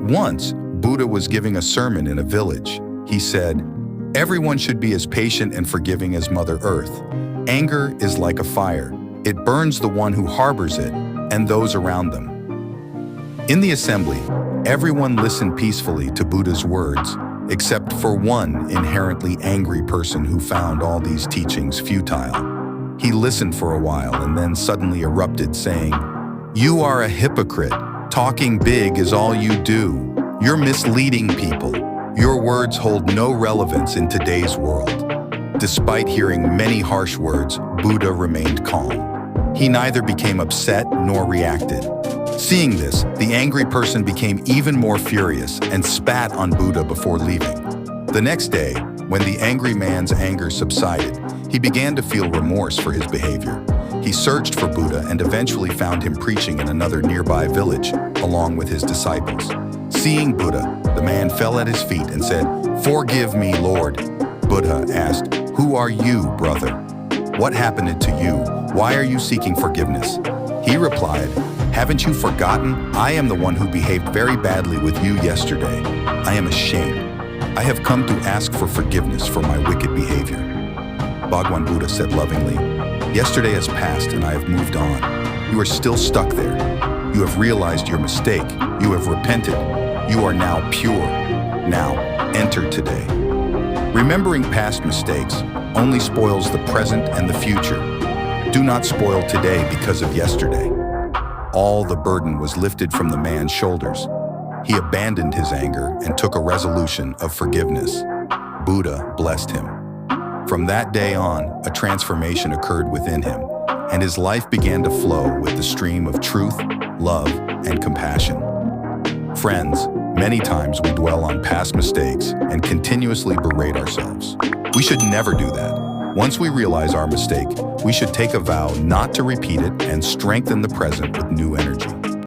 Once, Buddha was giving a sermon in a village. He said, "Everyone should be as patient and forgiving as Mother Earth. Anger is like a fire. It burns the one who harbors it and those around them." In the assembly, everyone listened peacefully to Buddha's words, except for one inherently angry person who found all these teachings futile. He listened for a while and then suddenly erupted, saying, "You are a hypocrite. Talking big is all you do. You're misleading people. Your words hold no relevance in today's world." Despite hearing many harsh words, Buddha remained calm. He neither became upset nor reacted. Seeing this, the angry person became even more furious and spat on Buddha before leaving. The next day, when the angry man's anger subsided, he began to feel remorse for his behavior. He searched for Buddha and eventually found him preaching in another nearby village, along with his disciples. Seeing Buddha, the man fell at his feet and said, "Forgive me, Lord." Buddha asked, "Who are you, brother? What happened to you? Why are you seeking forgiveness?" He replied, "Haven't you forgotten? I am the one who behaved very badly with you yesterday. I am ashamed. I have come to ask for forgiveness for my wicked behavior." Bhagwan Buddha said lovingly, "Yesterday has passed and I have moved on. You are still stuck there. You have realized your mistake. You have repented. You are now pure. Now, enter today." Remembering past mistakes only spoils the present and the future. Do not spoil today because of yesterday. All the burden was lifted from the man's shoulders. He abandoned his anger and took a resolution of forgiveness. Buddha blessed him. From that day on, a transformation occurred within him, and his life began to flow with the stream of truth, love, and compassion. Friends, many times we dwell on past mistakes and continuously berate ourselves. We should never do that. Once we realize our mistake, we should take a vow not to repeat it and strengthen the present with new energy.